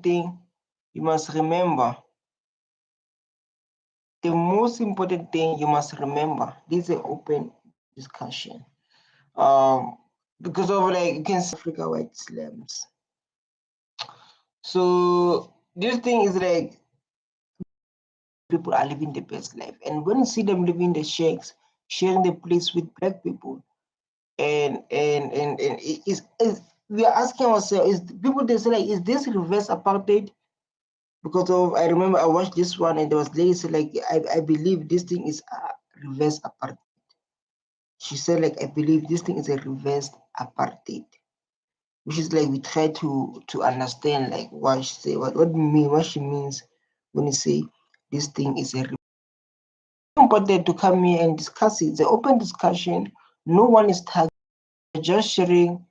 thing you must remember, the most important thing you must remember, this is an open discussion. Because of like you can see Africa white slums. So this thing is like people are living the best life, and when you see them living the shacks, sharing the place with black people, and we are asking ourselves, is people they say like, is this reverse apartheid? Because of I remember I watched this one and there was lady said like I believe this thing is reverse apartheid. She said like I believe this thing is a reverse apartheid, which is like we try to understand like what she say, what she means when you say this thing is a important to come here and discuss it. It's an open discussion. No one is targeted. Just sharing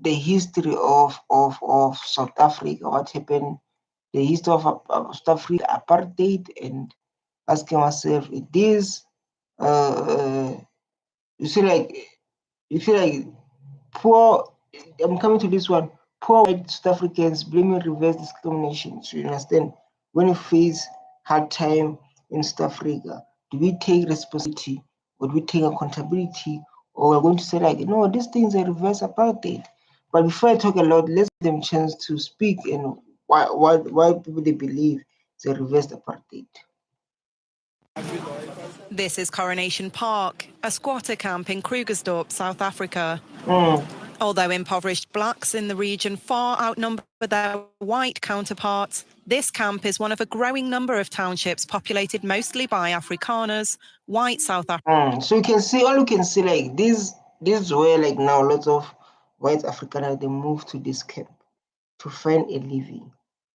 the history of South Africa, what happened, the history of South Africa apartheid, and asking ourselves, it is you feel like poor. I'm coming to this one. Poor white South Africans blaming reverse discrimination. So you understand, when you face hard time in South Africa, do we take responsibility or do we take accountability, or we're going to say like, no, this thing is a reverse apartheid? But before I talk a lot, let's give them chance to speak and why people they believe it's a reverse apartheid. This is Coronation Park, a squatter camp in Krugersdorp, South Africa. Although impoverished blacks in the region far outnumber their white counterparts, this camp is one of a growing number of townships populated mostly by Afrikaners, white South Africans. So you can see, all you can see like this is where like now lots of white Afrikaners they move to this camp to find a living,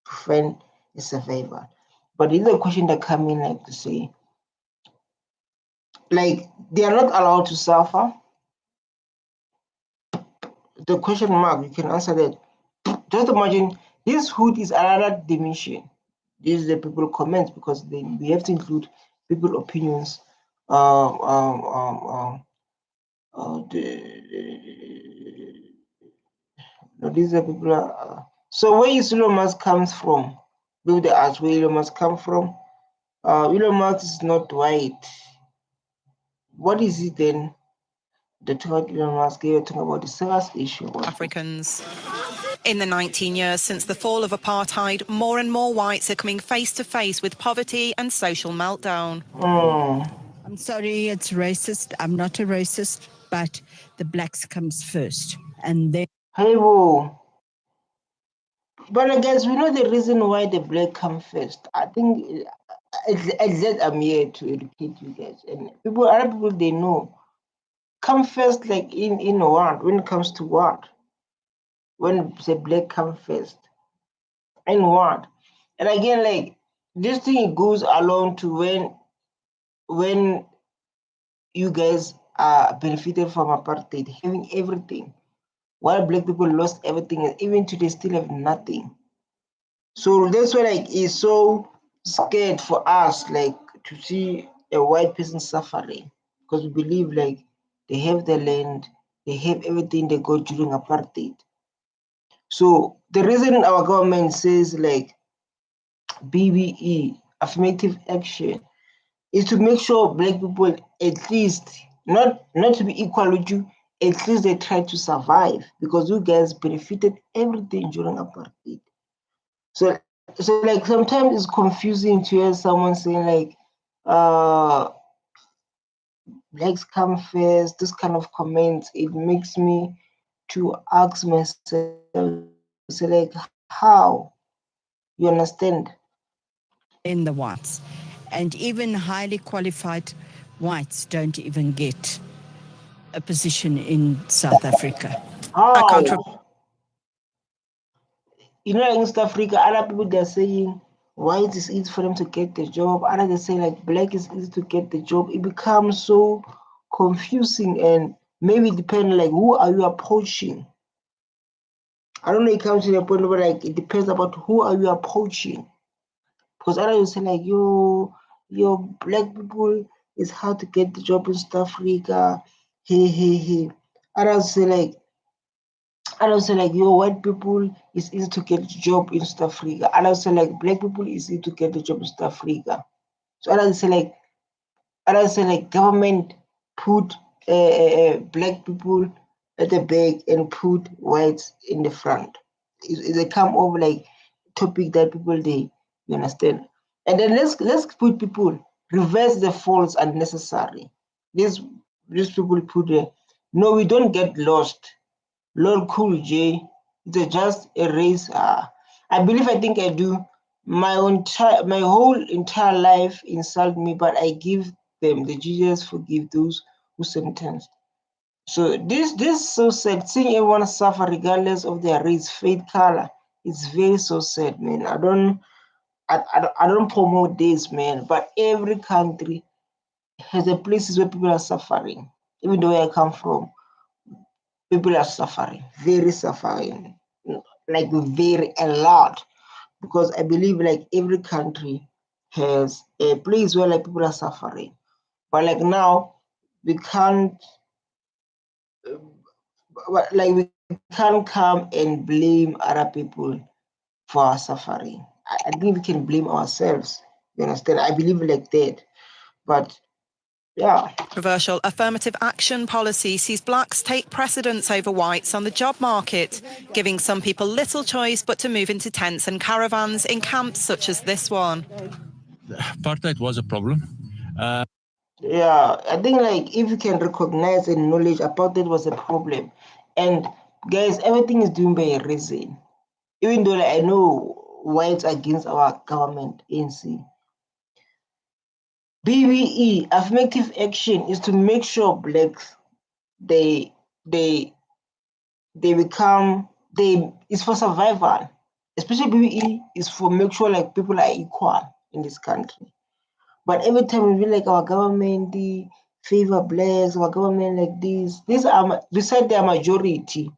to find a survivor. But this is a question that come in like to say, like they are not allowed to suffer. The question mark, you can answer that. Just imagine this hood is another dimension. This is the people comments, because then we have to include people opinions. These are people. So where is Elon Musk comes from? Maybe they ask where Elon Musk come from. Elon Musk is not white. What is it then? The talk Elon Musk gave talking about the SARS issue. Africans. In the 19 years since the fall of apartheid, more and more whites are coming face to face with poverty and social meltdown. I'm sorry, it's racist. I'm not a racist, but the blacks comes first. And then... Hey, whoa. But I guess we know the reason why the black come first. I think I'm here to educate you guys. And other people, they know. Come first, like in what? When it comes to what? When the black come first. In what? And again, like, this thing goes along to when you guys are benefited from apartheid, having everything, while black people lost everything, and even today still have nothing. So that's why like it's so scared for us like to see a white person suffering, because we believe like they have the land, they have everything they got during apartheid. So the reason our government says like BBE, affirmative action, is to make sure black people at least not to be equal with you, at least they try to survive, because you guys benefited everything during apartheid. So like sometimes it's confusing to hear someone saying like blacks come first, this kind of comments. It makes me to ask myself, so like, how? You understand? In the whites. And even highly qualified whites don't even get a position in South Africa. How? You know, like in South Africa, other people they're saying white is easy for them to get the job. Others they say like black is easy to get the job. It becomes so confusing, and maybe depending like who are you approaching. I don't know. It comes to the point where like it depends about who are you approaching, because others will say like yo black people it's hard to get the job in South Africa. Hey. Others say like And also like, yo, white people, it's easy to get a job in South Africa. And also like, black people, it's easy to get a job in South Africa. So I say like, government put black people at the back and put whites in the front. They come over like topic that people you understand. And then let's put people, reverse the faults unnecessary. These people put no, we don't get lost. Lord Cool J, it's just a race. I believe I think I do. My whole entire life insult me, but I give them the Jesus forgive those who sentenced. So this so sad. Seeing everyone suffer regardless of their race, faith, color, it's very so sad, man. I don't promote this, man. But every country has a places where people are suffering. Even though where I come from, people are suffering, very suffering, like very a lot. Because I believe like every country has a place where like people are suffering. But like now, we can't we can't come and blame other people for our suffering. I think we can blame ourselves. You understand? I believe like that. But yeah. Controversial affirmative action policy sees blacks take precedence over whites on the job market, giving some people little choice but to move into tents and caravans in camps such as this one. Apartheid was a problem. Yeah, I think like if you can recognize and knowledge apartheid was a problem, and guys, everything is done by a reason. Even though like, I know whites against our government, ANC. BBE, affirmative action, is to make sure blacks they it's for survival. Especially BBE is for make sure like people are equal in this country. But every time we feel like our government favor blacks, our government like this, these are beside their majority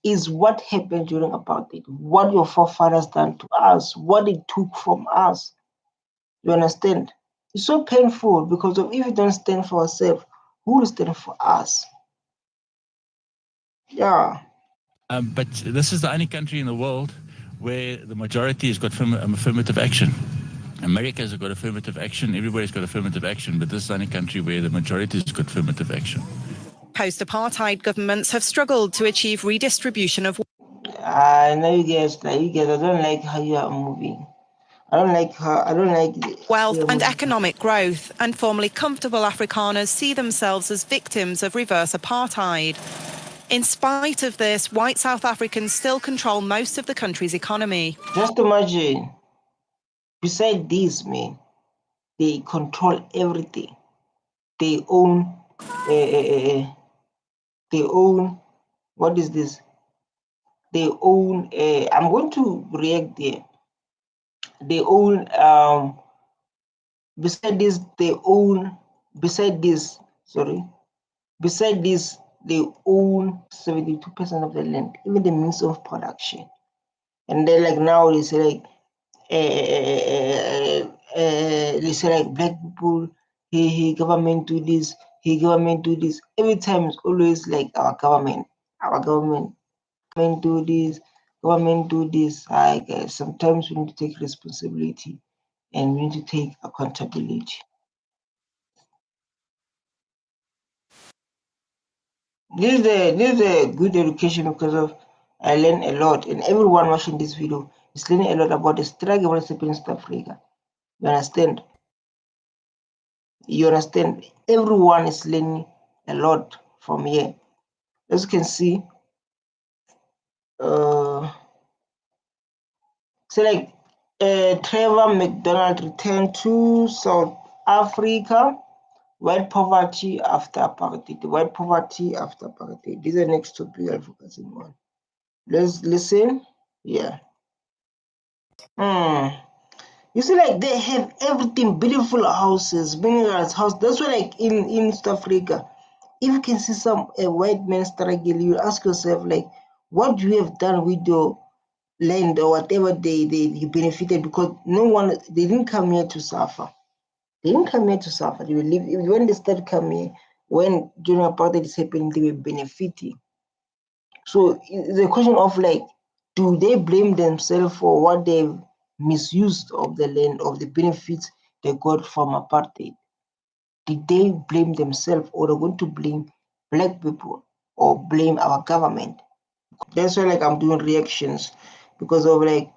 is what happened during apartheid, what your forefathers done to us, what it took from us. You understand? It's so painful because of if we don't stand for ourselves, who will stand for us? Yeah. But this is the only country in the world where the majority has got affirmative action. America's got affirmative action, everybody's got affirmative action, but this is the only country where the majority has got affirmative action. Post-apartheid governments have struggled to achieve redistribution of I know you guys, I don't like how you are moving. I don't like wealth and economic growth, and formerly comfortable Afrikaners see themselves as victims of reverse apartheid. In spite of this, white South Africans still control most of the country's economy. Just imagine, beside this, man, they control everything. They own, what is this? They own, I'm going to react there. They own, beside this, they own 72% of the land, even the means of production. And then like now they say like, they say like black people, hey, government do this, government do this. Every time it's always like our government do this, government do this. Like sometimes we need to take responsibility and we need to take accountability. This is a good education because of I learned a lot, and everyone watching this video is learning a lot about the struggle that's happening in South Africa. You understand? Everyone is learning a lot from here. As you can see, so like Trevor McDonald returned to South Africa. White poverty after apartheid. White poverty after apartheid. This is the next topic I'm focusing on. Let's listen. Yeah. You see, like they have everything, beautiful houses, minerals, house. That's why, like in South Africa, if you can see a white man struggle, you ask yourself, like, what do you have done with your land or whatever you benefited? Because they didn't come here to suffer. They didn't come here to suffer. They will live. When they started coming here, when during apartheid is happening, they were benefiting. So it's a question of like, do they blame themselves for what they've misused of the land, of the benefits they got from apartheid? Did they blame themselves, or they're going to blame black people or blame our government? That's why like I'm doing reactions, because of like,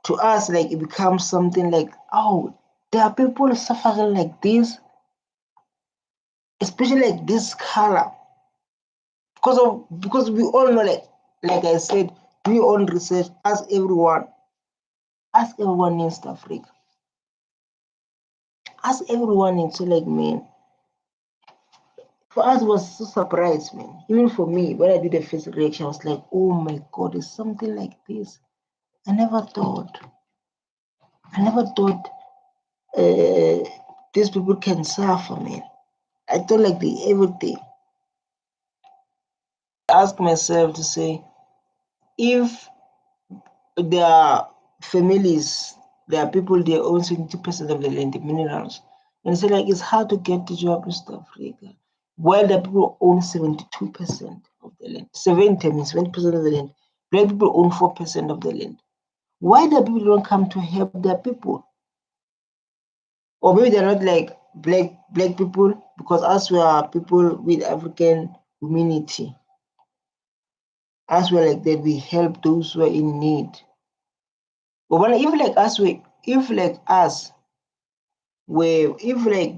to us, like it becomes something like, oh, there are people suffering like this, especially like this color, because we all know, like I said, do your own research, ask everyone in East Africa, ask everyone in, so like, man, for us it was so surprised, man. Even for me, when I did the first reaction, I was like, oh my god, it's something like this. I never thought these people can suffer, man. I thought like the everything. I ask myself to say, if there are families, there are people, they own 70% of the land, the minerals, and say like it's hard to get the job in South Africa, while the people own 72% of the land. 70% of the land. Black people own 4% of the land. Why the people don't come to help their people? Or maybe they're not like black people, because us we are people with African community. As well like that, we help those who are in need. But when if like us if like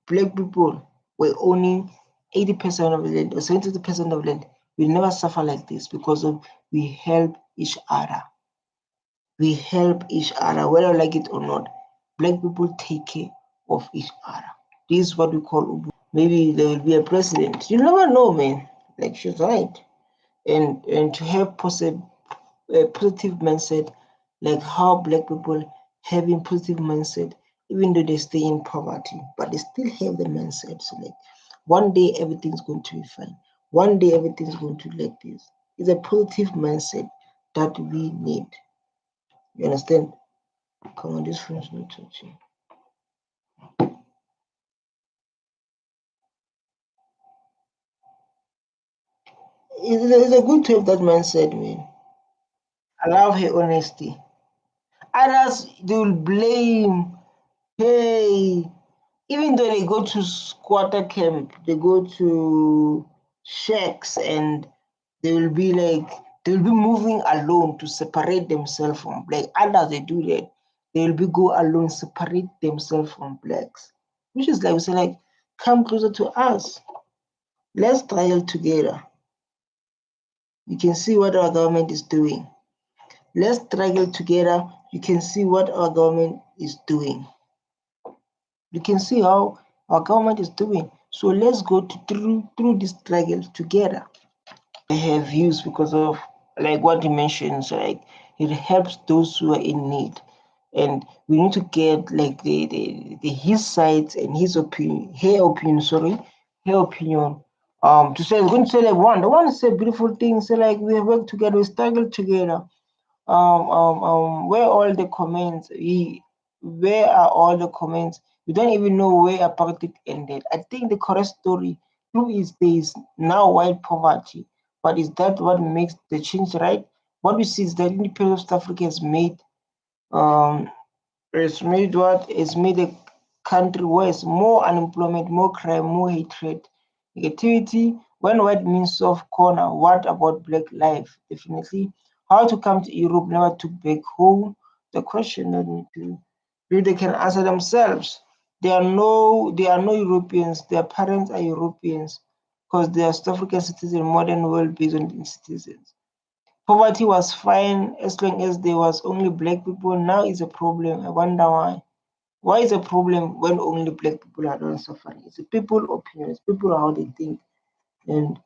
black people were owning 80% of the land or 70% of land, we never suffer like this, because of we help each other. We help each other, whether like it or not. Black people take care of each other. This is what we call Ubuntu. Maybe there will be a president. You never know, man. Like she's right. And to have a positive mindset, like how black people having positive mindset, even though they stay in poverty, but they still have the mindset. So like, one day everything's going to be fine. One day everything's going to like this. It's a positive mindset that we need. You understand? Come on, this phone's not touching. It's a good to have that mindset, man. I love her honesty. Others, they will blame, hey, even though they go to squatter camp, they go to shacks, and they will be moving alone to separate themselves from black. Others, they do that. They will go alone, separate themselves from blacks. Which is like, we say, like, come closer to us. Let's trial together. You can see what our government is doing. Let's struggle together. You can see what our government is doing. You can see how our government is doing. So let's go through this struggle together. I have views because of like what you mentioned. So like it helps those who are in need, and we need to get like the his sides and her opinion. To say, we're going to say like one. The one to say beautiful things. Say like we work together, we struggle together. Where all the comments? Where are all the comments? We don't even know where apartheid ended. I think the correct story true is there is now white poverty, but is that what makes the change, right? What we see is that independence of South Africa has made it's made a country where it's more unemployment, more crime, more hatred, negativity. When white means soft corner, what about black life? Definitely. How to come to Europe, never to back home? The question that maybe they can answer themselves. They are no Europeans. Their parents are Europeans because they are South African citizens, modern world based on citizens. Poverty was fine as long as there was only black people. Now is a problem. I wonder why. Why is a problem when only black people are not suffering? It's a people opinion. It's people how they think, and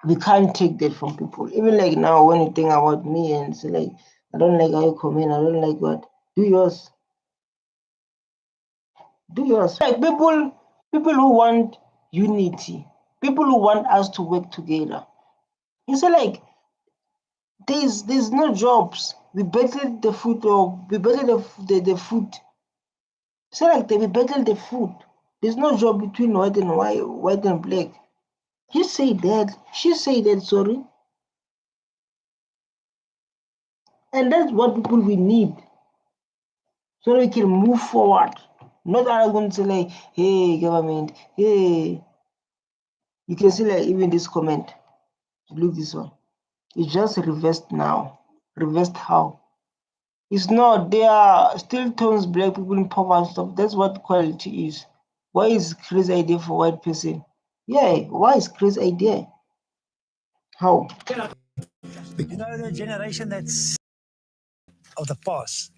we can't take that from people. Even like now, when you think about me and say like, I don't like how you comment. I don't like what. Do yours. Do yours. Like people who want unity, people who want us to work together. You say like, there's no jobs. We battle the food, or we battle the food. So like we battle the food. There's no job between white and black. He say that. She say that. Sorry. And that's what people we need. So we can move forward. Not all going to say like, hey, government, hey. You can see like even this comment. Look this one. It's just reversed now. Reversed how? It's not. There are still tons black people in power and stuff. That's what equality is. Why is crazy idea for white person? Yeah, why is crazy idea? How? You know, the generation that's of the past.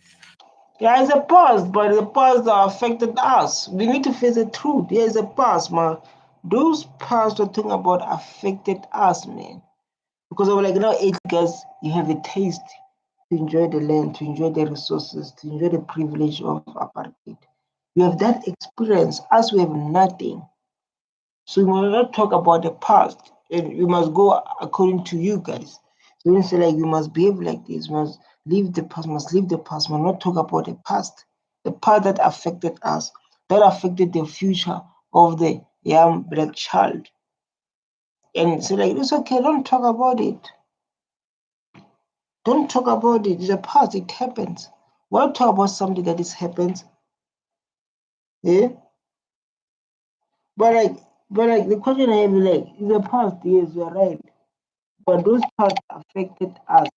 Yeah, it's a past, but the past that affected us. We need to face the truth. Yeah, it's a past, man. Those past we're talking about affected us, man. Because of like now, 8 guys, you have a taste to enjoy the land, to enjoy the resources, to enjoy the privilege of apartheid. You have that experience, as we have nothing. So we must not talk about the past, and we must go according to you guys. So we say like we must behave like this, we must leave the past, must leave the past, must not talk about the past that affected us, that affected the future of the young black child. And so like it's okay, don't talk about it. Don't talk about it. It's a past, it happens. Why talk about something that is happens? Yeah? But the question I have is like, in the past, yes, you're right. But those parts affected us.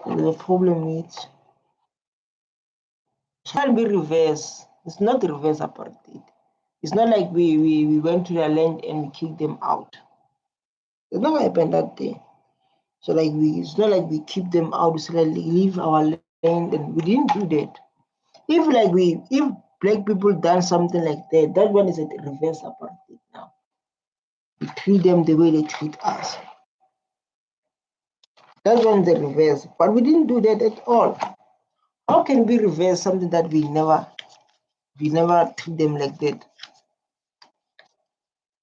The problem is it can be reverse. It's not reverse apartheid. It's not like we went to their land and we kicked them out. It never happened that day. So like it's not like we keep them out, we say like leave our land, and we didn't do that. If black people done something like that, that one is a reverse apartheid now. We treat them the way they treat us. That one's the reverse. But we didn't do that at all. How can we reverse something that we never treat them like that?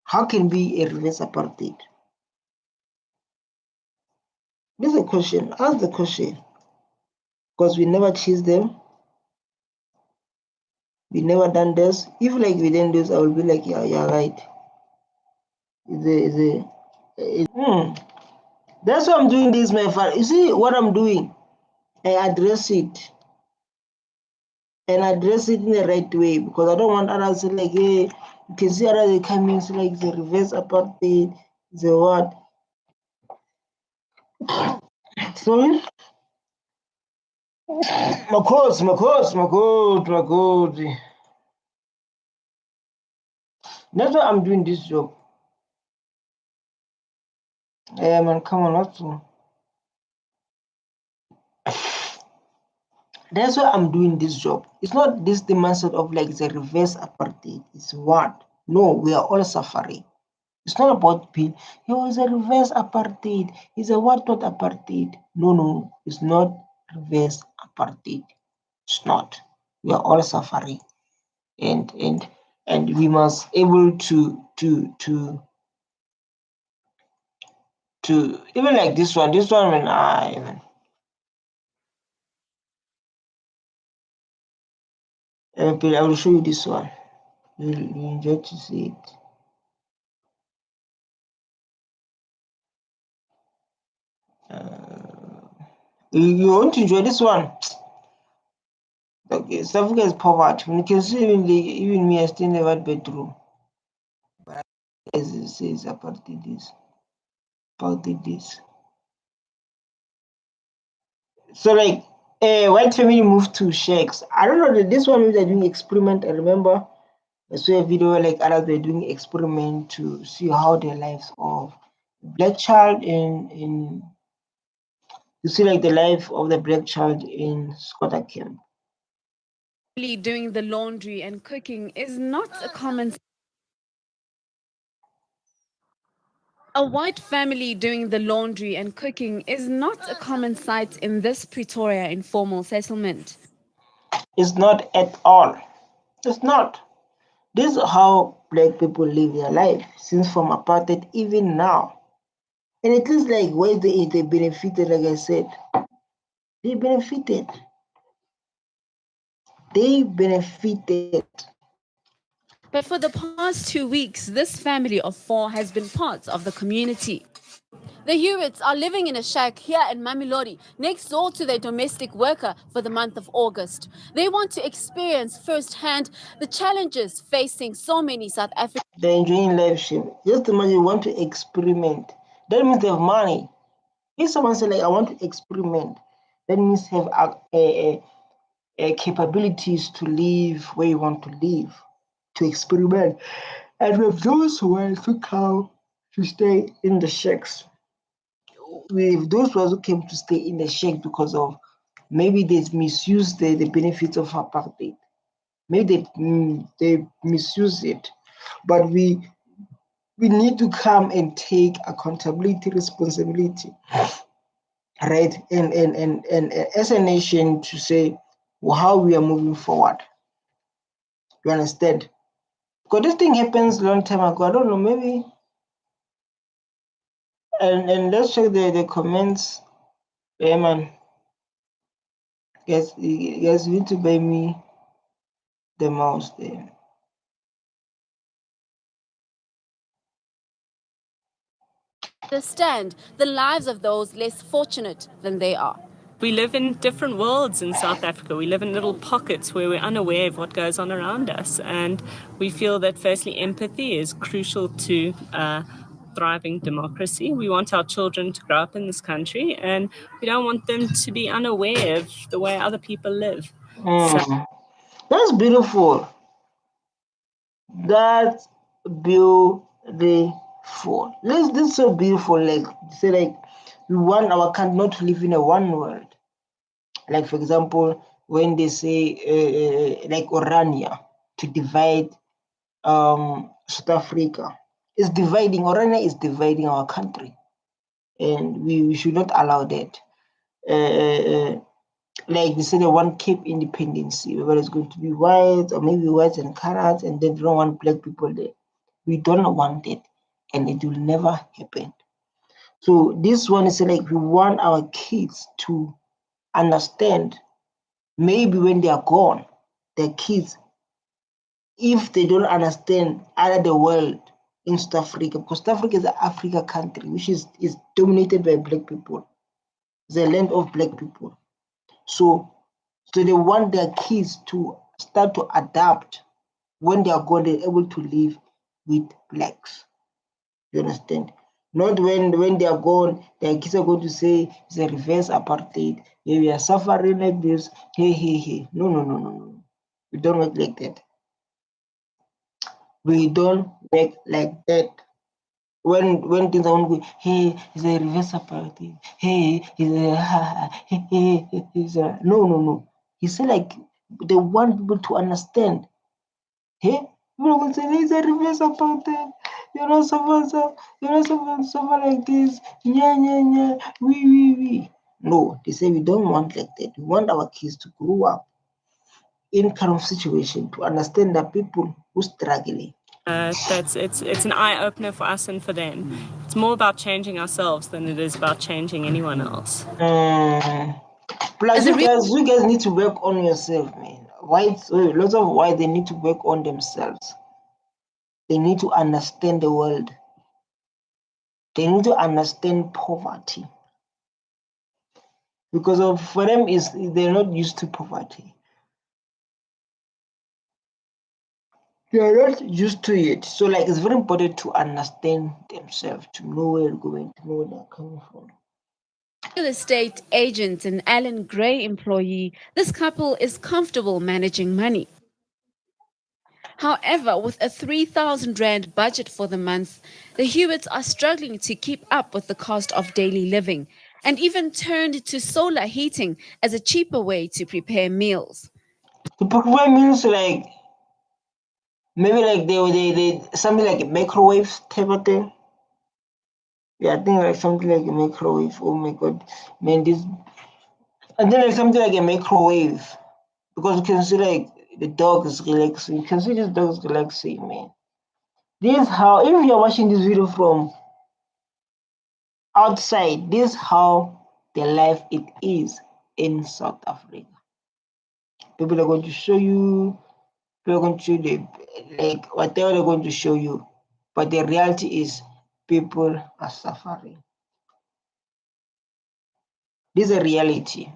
How can we a reverse apartheid? This is a question. Ask the question. Because we never chase them. We never done this. If like we didn't do this, I will be like, yeah, right. That's why I'm doing this, my friend. You see what I'm doing? I address it. And address it in the right way. Because I don't want others to like, hey, you can see others coming like the reverse apartheid, the what? Sorry? My coach. That's why I'm doing this job. Yeah, man, come on, not to. That's why I'm doing this job. It's not this the mindset of like the reverse apartheid. It's what? No, we are all suffering. It's not about being, it's a reverse apartheid. It's a what apartheid. No, it's not reverse apartheid. It's not. We are all suffering. And we must able to even like this one when I will show you this one. You enjoy to see it. You want to enjoy this one? Okay, South Africa is poverty. You can see even me, I stay in the white bedroom. But as it says, about this. So like, white family moved to shacks. I don't know, this one they're doing experiment. I remember I saw a video like others were doing experiment to see how their lives of black child in you see like the life of the black child in Scotta camp. Doing the laundry and cooking is not a common. A white family doing the laundry and cooking is not a common sight in this Pretoria informal settlement. It's not at all. It's not. This is how black people live their life since from apartheid even now. And it is like where they benefited, like I said. They benefited. But for the past 2 weeks, this family of 4 has been part of the community. The Hewitts are living in a shack here in Mamelodi, next door to their domestic worker for the month of August. They want to experience firsthand the challenges facing so many South Africans. They're enjoying life sharing. Just imagine you want to experiment. That means they have money. If someone says, like, I want to experiment, that means have capabilities to live where you want to live, to experiment. And with those who want to come to stay in the shacks, with those who came to stay in the shack because of maybe they misuse the benefits of apartheid. Maybe they misuse it. But we need to come and take accountability, responsibility, right? And as a nation to say how we are moving forward. You understand? Because this thing happens a long time ago. I don't know, maybe. And let's check the comments. Yeah, man. Guys, you need to buy me the mouse there. Understand the lives of those less fortunate than they are. We live in different worlds in South Africa. We live in little pockets where we're unaware of what goes on around us. And we feel that, firstly, empathy is crucial to thriving democracy. We want our children to grow up in this country, and we don't want them to be unaware of the way other people live. So, that's beautiful. That's beautiful. This is so beautiful. Like, say, like, we want our country not to live in a one world. Like, for example, when they say like Orania to divide South Africa, it's dividing. Orania is dividing our country, and we should not allow that. Like they say, they want Cape independence, whether it's going to be white or maybe whites and colors, and they don't want black people there. We don't want it, and it will never happen. So this one is like we want our kids to understand. Maybe when they are gone, their kids, if they don't understand either the world in South Africa, because South Africa is an Africa country which is dominated by black people. It's a land of black people. So they want their kids to start to adapt. When they are gone, they're able to live with blacks. You understand? Not when they are gone, their kids are going to say it's a reverse apartheid. Yeah, we are suffering like this. Hey. No. We don't work like that. We don't work like that. When things are going, hey, it's a reverse apartheid. Hey, it's a no. He said, like, they want people to understand. Hey, people will say it's a reverse apartheid. Someone like this. Yeah. We. No, they say we don't want like that. We want our kids to grow up in kind of situation to understand that people who struggling. It's an eye-opener for us and for them. It's more about changing ourselves than it is about changing anyone else. Plus, you guys need to work on yourself, man. Lots of whites, they need to work on themselves. They need to understand the world. They need to understand poverty. Because for them, they're not used to poverty. They are not used to it. So, like, it's very important to understand themselves, to know where they're going, to know where they're coming from. Real estate agent and Alan Gray employee, this couple is comfortable managing money. However, with a 3,000 Rand budget for the month, the Hewitts are struggling to keep up with the cost of daily living and even turned to solar heating as a cheaper way to prepare meals. To prepare meals, like, maybe like they something like a microwave type of thing. Yeah, I think like something like a microwave. Oh my god, man, this. And then like something like a microwave, because you can see like the dog is relaxing. You can see this dog is relaxing, man. This is how, if you're watching this video from outside, this is how the life it is in South Africa. People are going to show you People are going to show you like whatever they're going to show you. But the reality is people are suffering. This is a reality.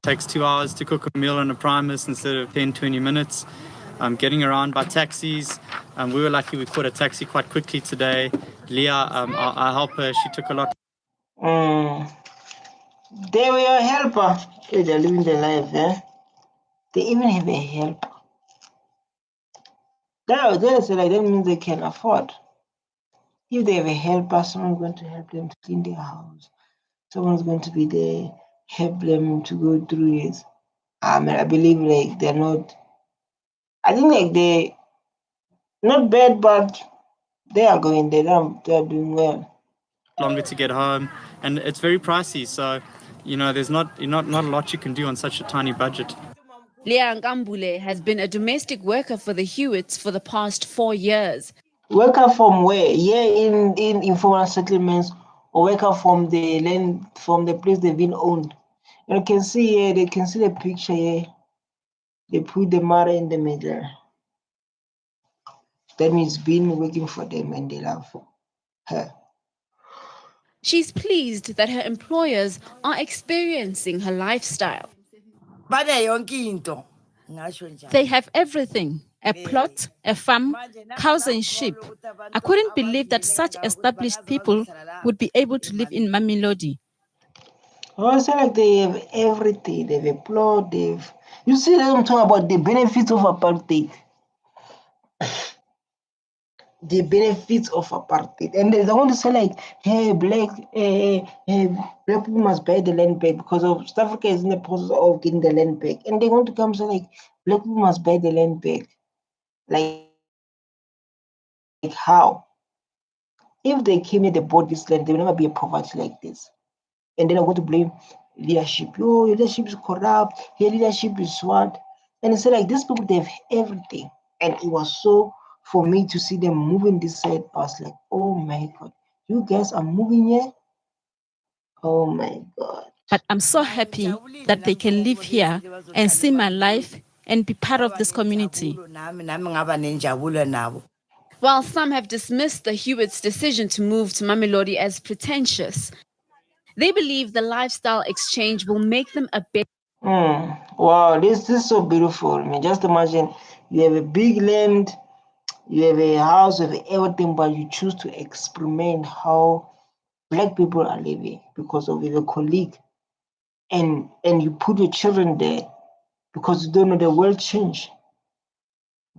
Takes 2 hours to cook a meal on a Primus instead of 10, 20 minutes. Getting around by taxis. We were lucky we caught a taxi quite quickly today. Leah, our helper, she took a lot. They were a helper. They're living their life, eh? They even have a helper. That means they can afford. If they have a helper, someone's going to help them to clean their house. Someone's going to be there, help them to go through it. I believe like they're not. I think like they not bad, but they are going. They're doing well. Longer to get home, and it's very pricey. So, there's not a lot you can do on such a tiny budget. Leah Nkambule has been a domestic worker for the Hewitts for the past 4 years. Worker from where? Yeah, in informal settlements, or worker from the land, from the place they've been owned. You can see here, they can see the picture here. They put the mother in the middle. That means been working for them and they love her. She's pleased that her employers are experiencing her lifestyle. They have everything: a plot, a farm, cows and sheep. I couldn't believe that such established people would be able to live in Mamelodi. Also, like they have everything. They have a plot. You see them talk about the benefits of apartheid. The benefits of apartheid, and they want to say like, hey, black people must buy the land back because of South Africa is in the process of getting the land back, and they want to come say like, black people must buy the land back. Like how? If they came here, they bought this land, there will never be a poverty like this. And then I'm going to blame leadership. Oh, leadership is corrupt. Your leadership is what? And it's like these people, they have everything. And it was so for me to see them moving this side. I was like, oh my God, you guys are moving here? Oh my God. But I'm so happy that they can live here and see my life and be part of this community. While some have dismissed the Hewitts' decision to move to Mamelodi as pretentious, they believe the lifestyle exchange will make them a better. Wow, this is so beautiful. I mean, just imagine you have a big land, you have a house, you have everything, but you choose to experiment how black people are living because of your colleague, and you put your children there because you don't know the world change.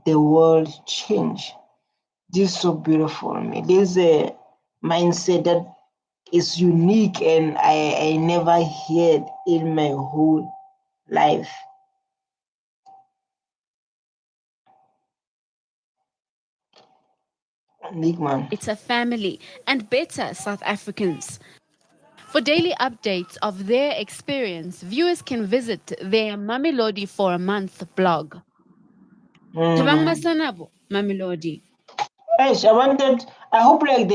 The world change. This is so beautiful. I mean, this is a mindset that is unique, and I never heard in my whole life. It's a family and better South Africans. For daily updates of their experience, viewers can visit their Mamelodi for a month blog. Tabang Masanabo, Mamelodi. Yes, I hope like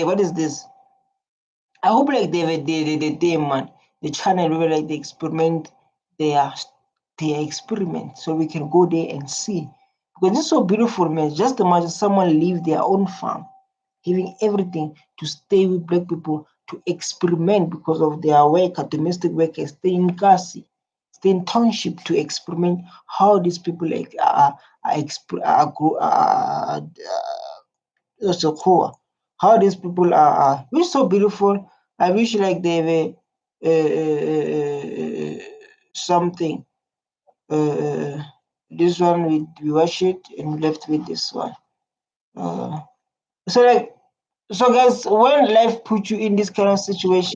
what is this? I hope like the man, the channel where like they experiment, their experiment, so we can go there and see. Because it's so beautiful, man. Just imagine someone leave their own farm, having everything to stay with black people, to experiment because of their work, domestic workers, stay in Kasi, stay in township to experiment how these people like so cool. How these people are which is so beautiful. I wish like they were something. This one we watch it and we left with this one. So guys, when life puts you in this kind of situation,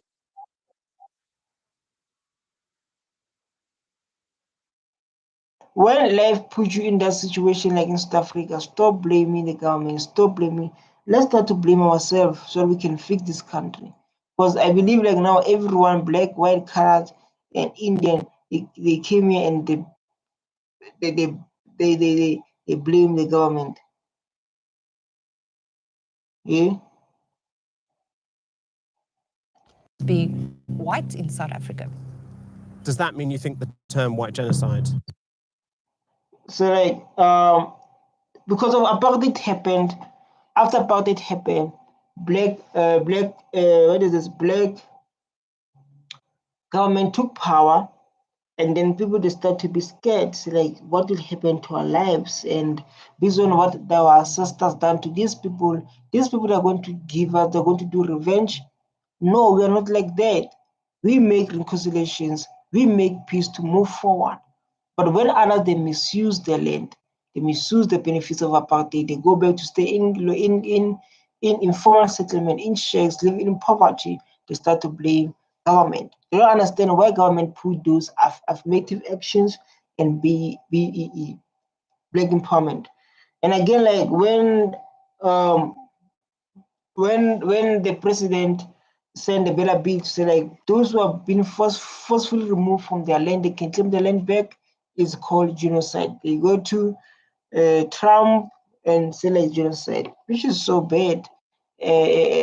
when life puts you in that situation like in South Africa, stop blaming the government, stop blaming. Let's start to blame ourselves so we can fix this country. Because I believe like now everyone, black, white, colored, and Indian, they came here and they blame the government. Yeah. Be white in South Africa. Does that mean you think the term white genocide? So like, because of apartheid happened, after apartheid happened, black government took power, and then people they start to be scared, so like what will happen to our lives, and based on what our ancestors done to these people are going to give us, they're going to do revenge. No, we are not like that. We make reconciliations, we make peace to move forward. But when others they misuse their land, they misuse the benefits of apartheid, they go back to stay in informal settlement, in shacks, living in poverty, they start to blame government. They don't understand why government put those affirmative actions and BEE, black empowerment. And again, like when the president sent a better bill to say like those who have been forcefully removed from their land, they can claim their land back, is called genocide. They go to Trump and say like genocide, which is so bad,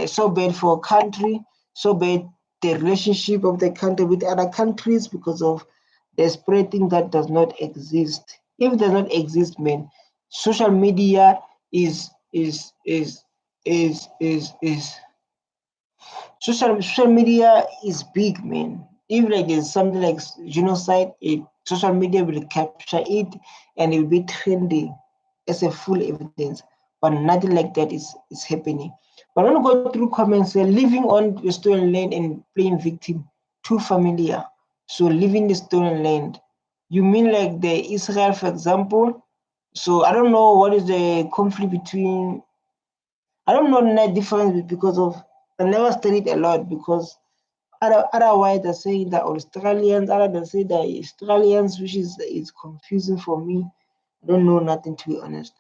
so bad for a country, so bad the relationship of the country with other countries because of the spreading that does not exist. If it does not exist, man, social media is social media is big, man. If like there's something like genocide, social media will capture it and it will be trending as a full evidence. But nothing like that is happening. But I want to go through comments. Living on the stolen land and playing victim, too familiar. So living the stolen land. You mean like the Israel, for example? So I don't know what is the conflict between. I don't know the difference because of I never studied a lot because otherwise they're saying that Australians, others say that Australians, which is confusing for me. I don't know nothing to be honest.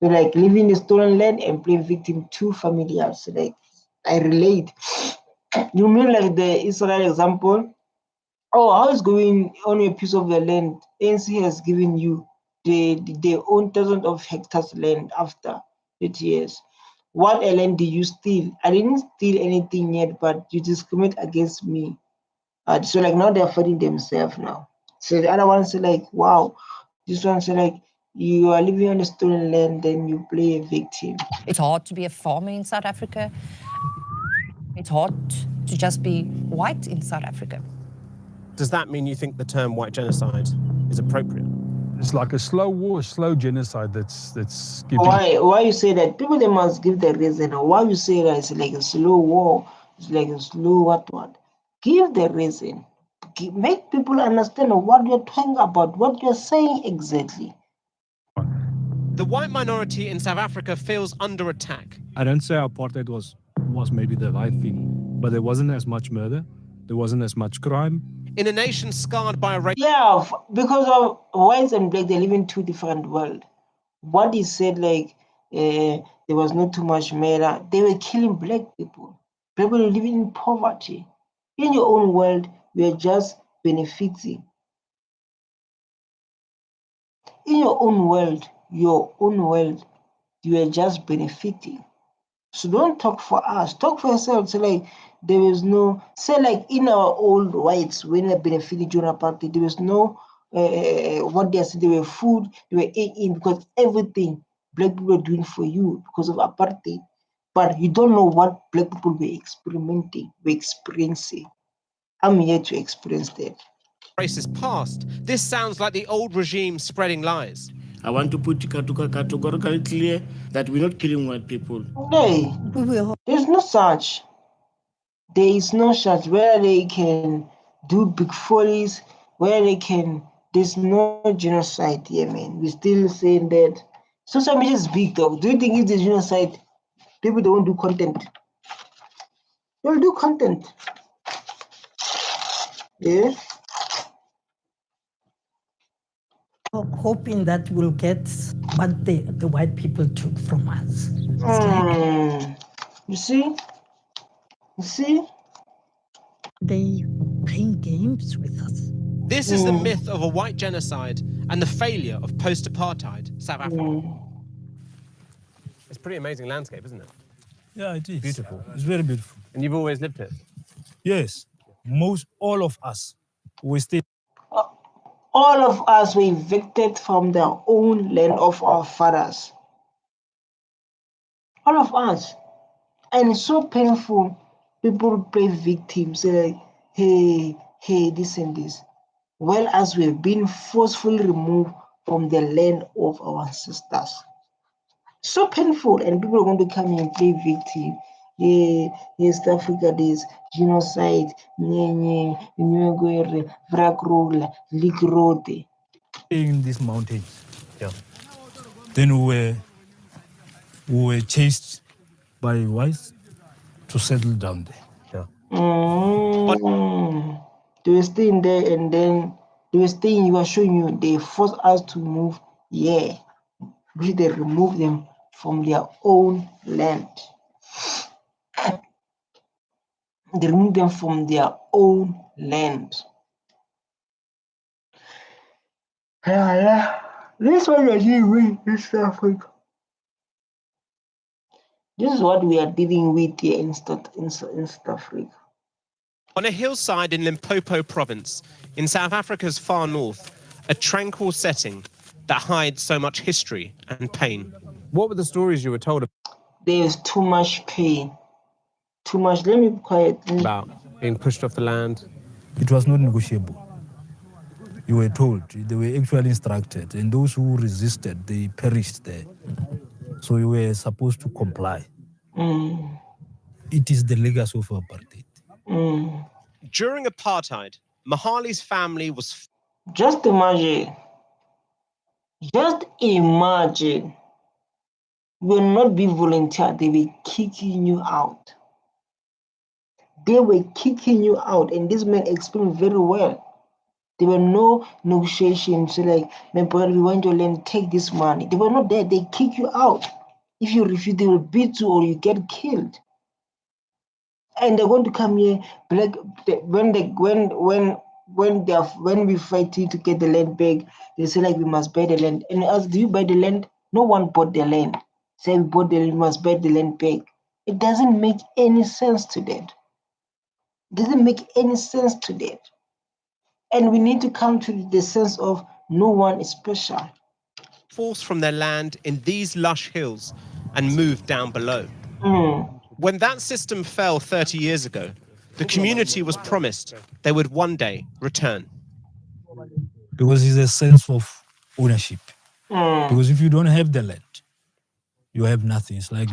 So like living in stolen land and playing victim too familiar. So like I relate. You mean like the Israel example? Oh, how is going on a piece of the land? ANC has given you they own thousands of hectares land after 30 years. What land did you steal? I didn't steal anything yet, but you discriminate against me. So like now they're fighting themselves now. So the other one say like, wow, this one say like, you are living on a stolen land, then you play a victim. It's hard to be a farmer in South Africa. It's hard to just be white in South Africa. Does that mean you think the term white genocide is appropriate? It's like a slow war, a slow genocide that's giving... Why you say that? People, they must give the reason. Why you say that it's like a slow war, it's like a slow what? Give the reason. Make people understand what you're talking about, what you're saying exactly. The white minority in South Africa feels under attack. I don't say apartheid was maybe the right thing, but there wasn't as much murder, there wasn't as much crime. In a nation scarred by a race... Yeah, because of whites and black, they live in two different worlds. What he said, like, there was not too much murder, they were killing black people. People living in poverty. In your own world, you are just benefiting. In your own world, you are just benefiting. So don't talk for us, talk for yourself. So like there is no, say like in our old whites, when they benefited during apartheid, there was no, what they said, they were food, they were eating because everything black people were doing for you because of apartheid. But you don't know what black people were experiencing. I'm here to experience that. Racist past. This sounds like the old regime spreading lies. I want to put categorically clear that we're not killing white people. Hey, there's no such. There is no such where they can do big follies, where they can. There's no genocide here, man. We're still saying that social media is big, though. Do you think if there's genocide, people don't do content? They'll do content. Yeah. Hoping that we'll get what the white people took from us. You see? They playing games with us. This is the myth of a white genocide and the failure of post-apartheid South Africa. It's a pretty amazing landscape, isn't it? Yeah, it is. Beautiful. It's very beautiful. And you've always lived here? Yes. All of us, we stay. All of us were evicted from their own land of our fathers. All of us. And it's so painful. People play victims, say like, hey, this and this. Well, as we've been forcefully removed from the land of our ancestors. So painful, and people are going to come here and play victim. Yeah, East Africa, this genocide, in these mountains. Yeah. Then we were chased by whites to settle down there. Yeah. They were staying there, and then they were staying. You are showing you they forced us to move. Yeah, because they removed them from their own land. They removed them from their own land. This is what we are dealing with in South Africa. This is what we are dealing with here in South Africa. On a hillside in Limpopo province, in South Africa's far north, a tranquil setting that hides so much history and pain. What were the stories you were told There's too much pain. Too much. Let me be quiet. about being pushed off the land? It was not negotiable. You were told, they were actually instructed, and those who resisted, they perished there. So you were supposed to comply. It is the legacy of apartheid. During apartheid, Mahali's family was... Just imagine. Just imagine. You will not be volunteer. They were kicking you out. They were kicking you out, and this man explained very well. There were no negotiations. So like, my brother, we want your land, take this money. They were not there. They kick you out. If you refuse, they will beat you or you get killed. And they're going to come here, when we fight to get the land back, they say like we must buy the land. And as do you buy the land? No one bought the land. Say we bought the land, we must buy the land back. It doesn't make any sense to that. It doesn't make any sense to that. And we need to come to the sense of no one is special. Forced from their land in these lush hills and moved down below. When that system fell 30 years ago, the community was promised they would one day return. Because it's a sense of ownership. Because if you don't have the land, you have nothing. It's like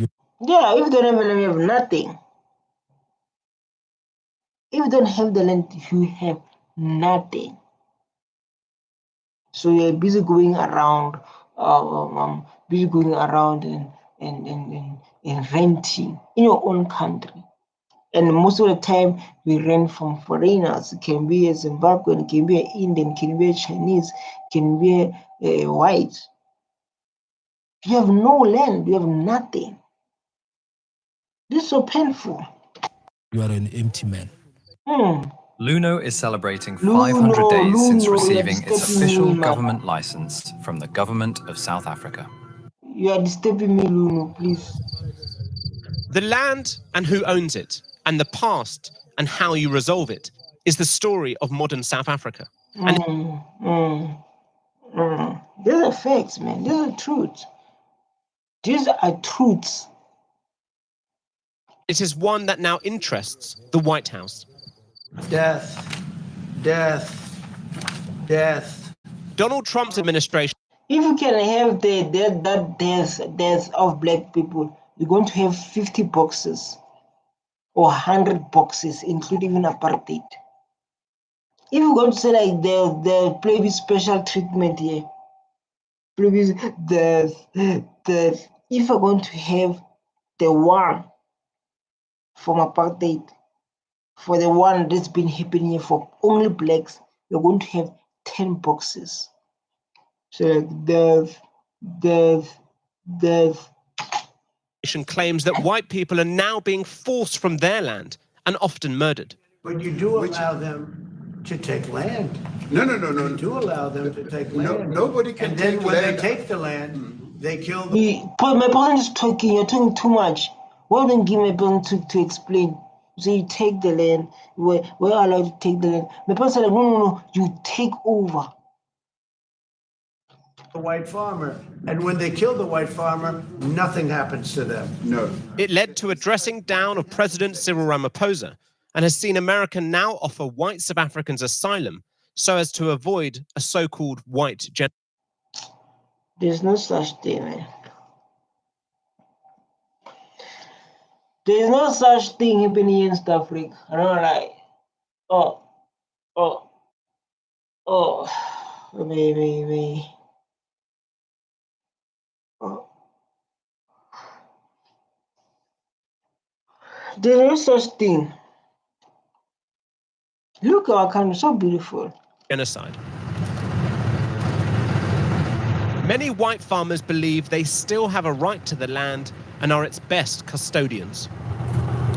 yeah, if you don't have the land, you have nothing. If you don't have the land, you have nothing. So you're busy going around, and renting in your own country. And most of the time, we rent from foreigners. It can be a Zimbabwean, it can be an Indian, it can be a Chinese, it can be a white. You have no land, you have nothing. This is so painful. You are an empty man. Luno is celebrating 500 days since receiving its official government license from the government of South Africa. You are disturbing me, Luno, please. The land and who owns it, and the past and how you resolve it, is the story of modern South Africa. These are facts, man. These are truths. These are truths. It is one that now interests the White House. Death, death, death. Donald Trump's administration. If you can have that death of black people, you're going to have 50 boxes or 100 boxes, including even apartheid. If you're going to say like the play special treatment here, if you're going to have the one from apartheid, for the one that's been happening here for only blacks, you're going to have 10 boxes. So like death. Claims that white people are now being forced from their land and often murdered. But you do allow them to take land. No. You do allow them to take land. Nobody can and take then when land. they take the land, they kill them. My person is talking, you're talking too much. Why don't give my person to explain? So you take the land, we're allowed to take the land. My person said, no, you take over. The white farmer. And when they kill the white farmer, nothing happens to them. No. It led to a dressing down of President Cyril Ramaphosa and has seen America now offer white South Africans asylum so as to avoid a so-called white genocide. There's no such thing, man. There's no such thing happening in South Africa. I don't like. Baby. There's no such thing. Look at our country, so beautiful. Genocide. Many white farmers believe they still have a right to the land and are its best custodians.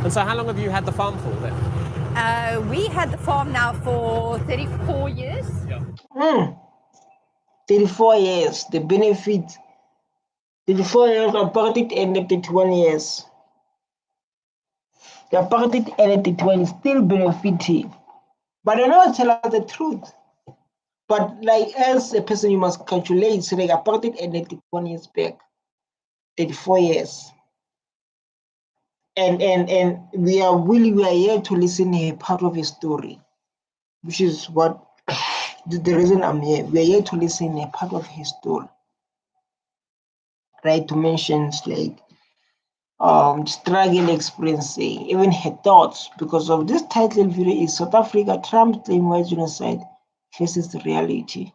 And so how long have you had the farm for then? We had the farm now for 34 years. 34 years, the benefit. 34 years, apartheid ended 31 years. The apartheid ended 31, still benefiting. But I never tell us the truth. But like as a person, you must calculate. So like apartheid ended 1 years back, 34 years. And we are here to listen a part of a story, which is what the reason I'm here. We are here to listen a part of his story. Right, to mention like struggle experiencing, even her thoughts, because of this title video is South Africa, Trump claim white genocide faces the reality.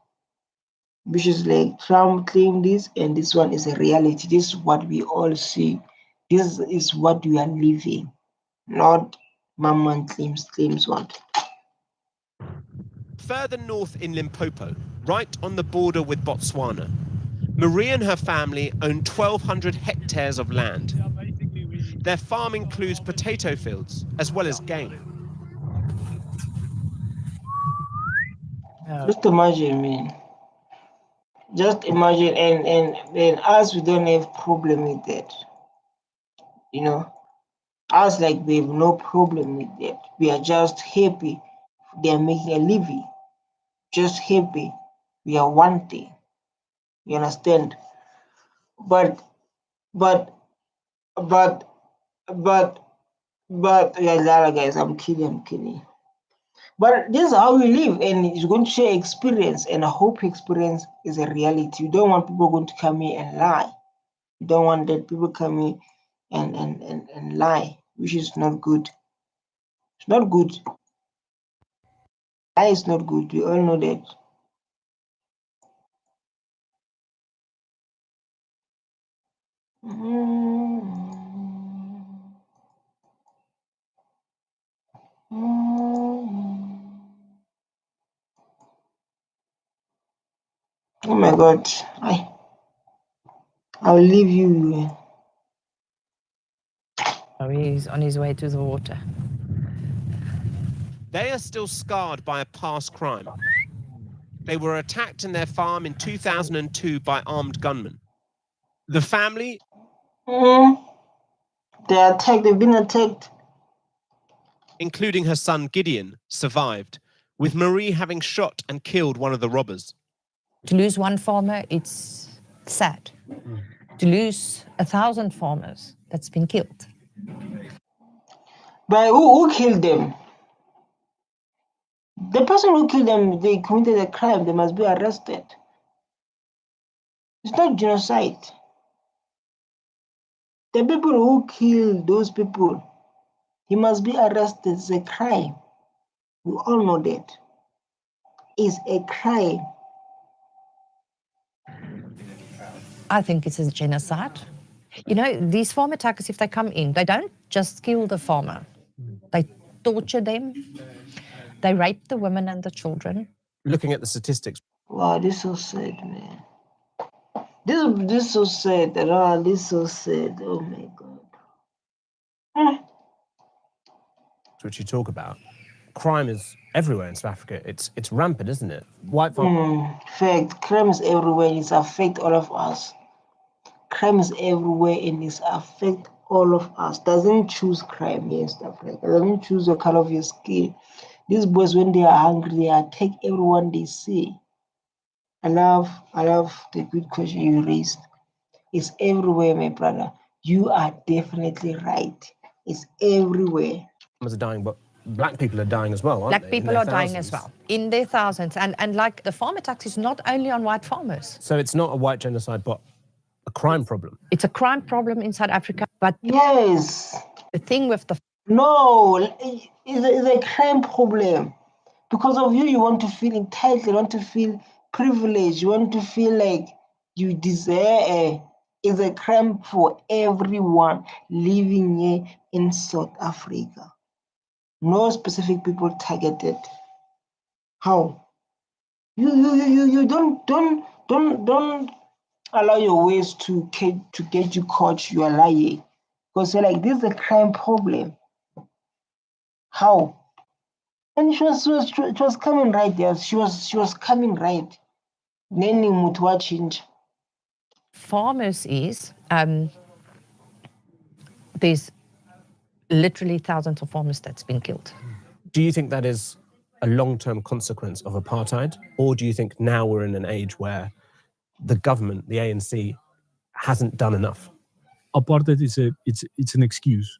Which is like Trump claimed this and this one is a reality. This is what we all see. This is what we are living, not Maman claims what. Further north in Limpopo, right on the border with Botswana, Marie and her family own 1,200 hectares of land. Their farm includes potato fields as well as game. Just imagine, man. Just imagine, and us, we don't have problem with that. You know, us, like, we have no problem with that. We are just happy they are making a living. Just happy we are one thing. You understand? But yeah, guys, I'm kidding. But this is how we live, and it's going to share experience, and I hope experience is a reality. You don't want people going to come here and lie. You don't want that people come here and lie, which is not good. It's not good. Lie is not good. We all know that. Oh my God, I'll leave you. Oh, he's on his way to the water. They are still scarred by a past crime. They were attacked in their farm in 2002 by armed gunmen. The family... They've been attacked. Including her son Gideon, survived, with Marie having shot and killed one of the robbers. To lose one farmer, it's sad. To lose 1,000 farmers that's been killed. But who killed them? The person who killed them, they committed a crime. They must be arrested. It's not genocide. The people who killed those people, he must be arrested. It's a crime. We all know that. It's a crime. I think it's a genocide. You know, these farm attackers, if they come in, they don't just kill the farmer. They torture them. They rape the women and the children. Looking at the statistics. Wow, this is so sad, man. This is so sad. This is so sad. Oh my God. Which you talk about. Crime is everywhere in South Africa. It's rampant, isn't it? White farm. Fact, crime is everywhere and it's affect all of us. Crime is everywhere and it's affect all of us. Doesn't choose crime here in South Africa. Doesn't choose the color of your skin. These boys, when they are hungry, they attack everyone they see. I love the good question you raised. It's everywhere, my brother. You are definitely right. It's everywhere. Farmers are dying, but black people are dying as well, aren't Black they? people are dying as well, in their thousands. And like the farm attacks is not only on white farmers. So it's not a white genocide, but a crime problem. It's a crime problem in South Africa. But yes, the thing with the... No, it's a crime problem. Because of you, you want to feel entitled, you want to feel privileged, you want to feel like you deserve. It's a crime for everyone living here in South Africa. No specific people targeted. How? You don't allow your ways to get you caught. You are lying, because you're like, this is a crime problem. How? And she was coming right there. She was coming right. Neni mutwa change. Farmers is there's literally thousands of farmers that's been killed. Do you think that is a long-term consequence of apartheid, or do you think now we're in an age where the government, the ANC, hasn't done enough? Apartheid is it's an excuse.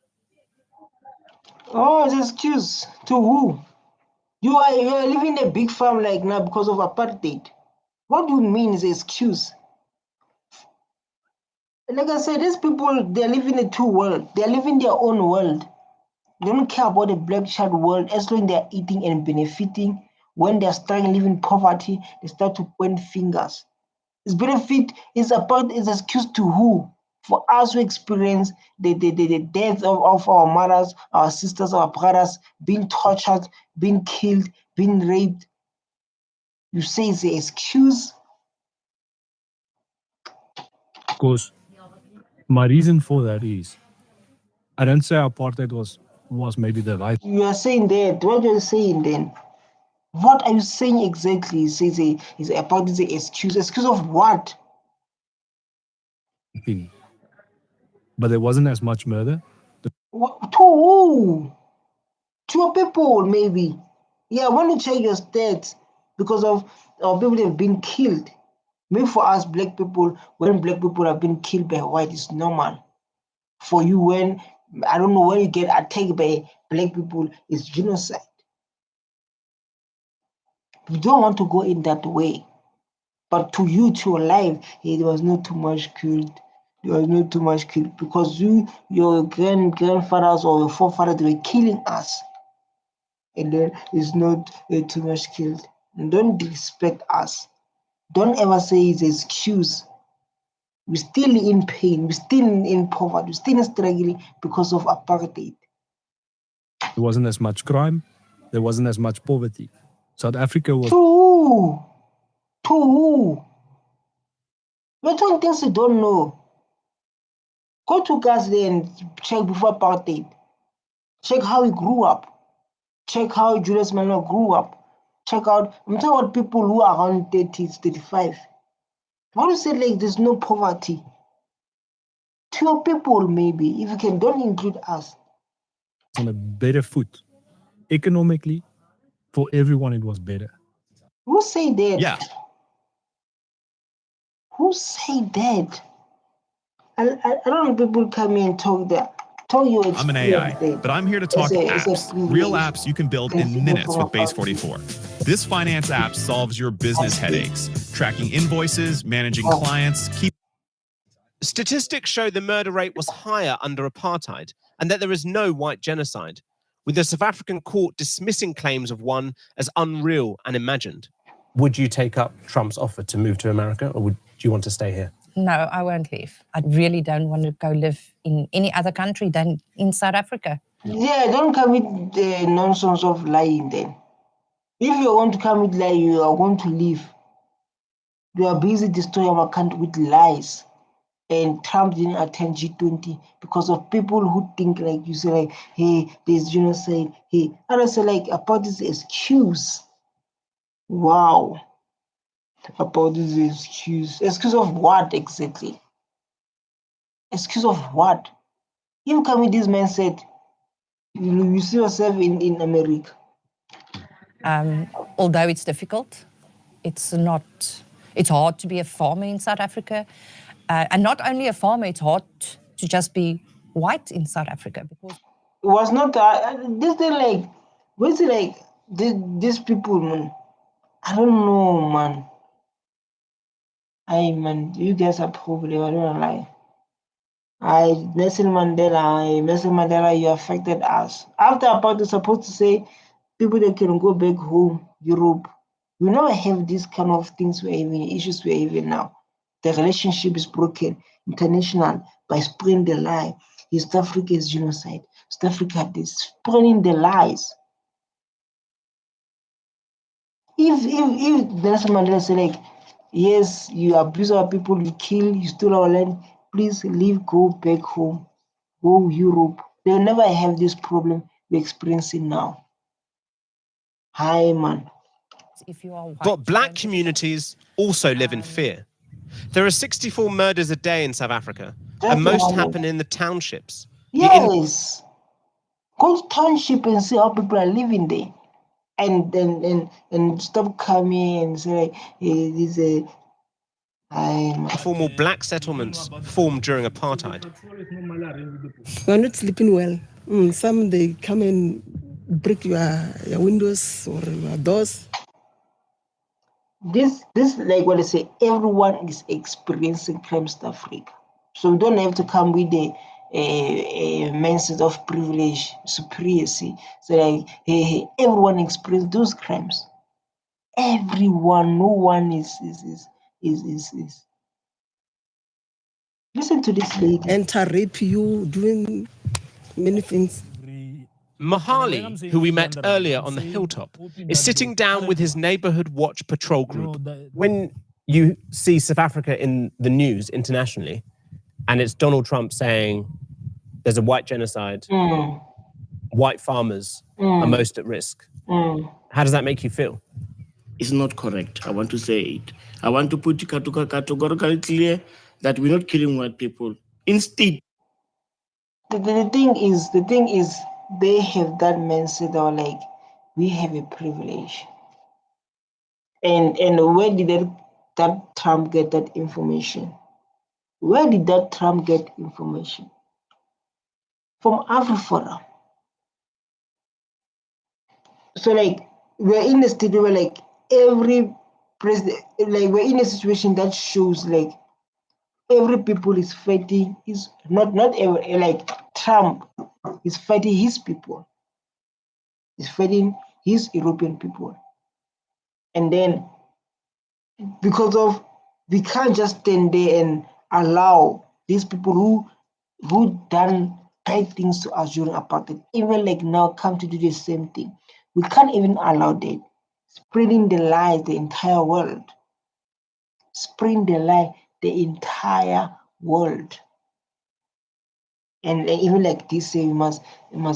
Oh, it's an excuse to who? You are living in a big farm like now because of apartheid. What do you mean is an excuse? Like I said, these people, they're living in two worlds. They're living their own world. They don't care about the black child world as long as they're eating and benefiting. When they're struggling, living in poverty, they start to point fingers. This benefit is excuse to who? For us who experience the death of our mothers, our sisters, our brothers, being tortured, being killed, being raped. You say it's an excuse? Because my reason for that is, I don't say apartheid was maybe the right. You are saying that. What are you saying then? What are you saying exactly? Is apartheid the excuse? Excuse of what? thing. But there wasn't as much murder. To who? To your people, maybe. Yeah, when you check your stats, because of our people have been killed. Maybe for us black people, when black people have been killed by white, it's normal. For you, when I don't know, when you get attacked by black people, it's genocide. We don't want to go in that way. But to you, to your life, there was not too much killed. There was not too much killed because your grandfathers or your forefathers, they were killing us. And there is not too much killed. And don't disrespect us. Don't ever say it's an excuse. We're still in pain. We're still in poverty. We're still struggling because of apartheid. There wasn't as much crime. There wasn't as much poverty. South Africa was... To who? To who? You're doing things you don't know. Go to Gaza and check before apartheid. Check how he grew up. Check how Julius Malema grew up. Check out, I'm talking about people who are around 30, 35. Why do you say like there's no poverty? To your people, maybe, if you can, don't include us. On a better foot. Economically, for everyone, it was better. Who say that? Yeah. Who say that? I don't know people come in and talk that. I'm an AI, but I'm here to talk apps. Real apps you can build in minutes with Base 44. This finance app solves your business headaches, tracking invoices, managing clients, Statistics show the murder rate was higher under apartheid and that there is no white genocide, with the South African court dismissing claims of one as unreal and imagined. Would you take up Trump's offer to move to America, or do you want to stay here? No, I won't leave. I really don't want to go live in any other country than in South Africa. Yeah, don't come with the nonsense of lying then. If you want to come with lie, you are going to leave. You are busy destroying our country with lies. And Trump didn't attend G20 because of people who think like you say, like, hey, there's genocide. Hey, and I say like about this excuse. Wow. About this excuse. Excuse of what exactly? Excuse of what? Even come with this mindset, you see yourself in America. Although it's difficult, it's not It's hard to be a farmer in South Africa. And not only a farmer, it's hard to just be white in South Africa. Because it was not this thing like, what's it like, these people, man? I don't know, man. Man, you guys are probably, I don't lie. Nelson Mandela, you affected us. After about they're supposed to say people that can go back home, Europe. We never have these kind of things we're having, issues we're having now. The relationship is broken, international, by spreading the lie. East Africa is genocide. South Africa is spreading the lies. If Nelson Mandela say like, yes, you abuse our people, you kill, you steal our land, please leave, go back home, go Europe. They'll never have this problem we're experiencing now. Hi, man. if you are white, But black communities also live in fear. There are 64 murders a day in South Africa, and most happen in the townships. Yes. Go to township and see how people are living there. And stop coming and say like, this is informal black settlements formed during apartheid. We're not sleeping well. Some they come and break your windows or your doors. This like what I say, everyone is experiencing crime in South Africa. So we don't have to come with a mindset of privilege, superiority. So like, hey, everyone experiences those crimes. Everyone, no one is. Listen to this lady. Enter, rape you, doing many things. Mahali, who we met earlier on the hilltop, is sitting down with his neighborhood watch patrol group. When you see South Africa in the news internationally, and it's Donald Trump saying there's a white genocide, white farmers are most at risk, how does that make you feel? It's not correct. I want to say it. I want to put categorically clear that we're not killing white people. Instead, the thing is, they have that mindset of like, we have a privilege. And where did that Trump get that information? Where did that Trump get information? From Afriforum. So like, we're in a state where like every president, like we're in a situation that shows like every people is fighting, is not every, like Trump is fighting his people. He's fighting his European people. And then because of, we can't just stand there and allow these people who done bad things to us during apartheid, even like now come to do the same thing. We can't even allow that. Spreading the lie the entire world. Spreading the lie the entire world. And even like this, we must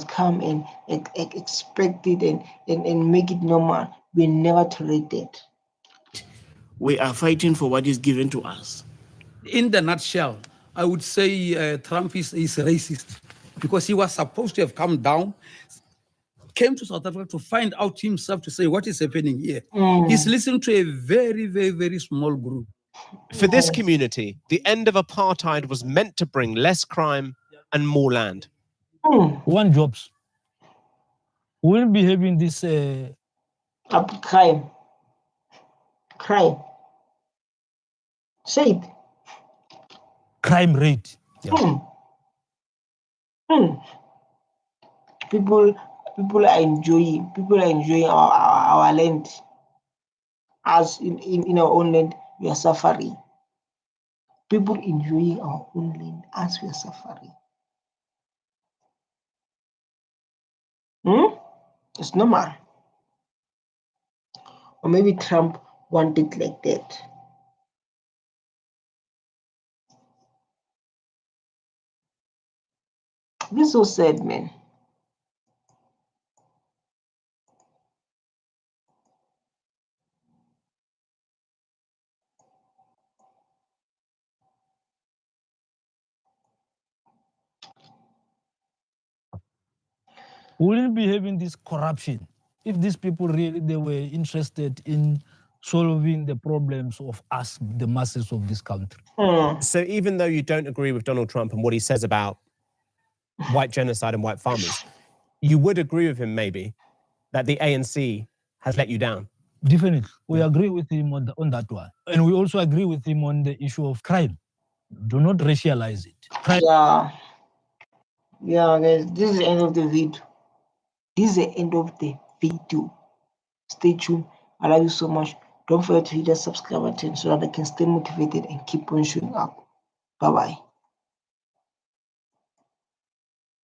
come and expect it and make it normal. We never tolerate that. we are fighting for what is given to us. In the nutshell, I would say Trump is racist because he was supposed to have come down, came to South Africa to find out himself, to say what is happening here. He's listening to a very, very, very small group. For this community, the end of apartheid was meant to bring less crime and more land. One jobs. We'll be having this crime. Say it. Crime rate. Yeah. People are enjoying our land. As in our own land, we are suffering. People enjoying our own land as we are suffering. It's normal. Or maybe Trump wanted like that. This is so sad, man. We wouldn't be having this corruption if these people really they were interested in solving the problems of us, the masses of this country. So even though you don't agree with Donald Trump and what he says about white genocide and white farmers, you would agree with him maybe that the ANC has let you down? Definitely. We agree with him on that one. And we also agree with him on the issue of crime. Do not racialize it. Crime. Yeah, guys, this is the end of the video. This is the end of the video. Stay tuned. I love you so much. Don't forget to hit the subscribe button so that I can stay motivated and keep on showing up. Bye-bye.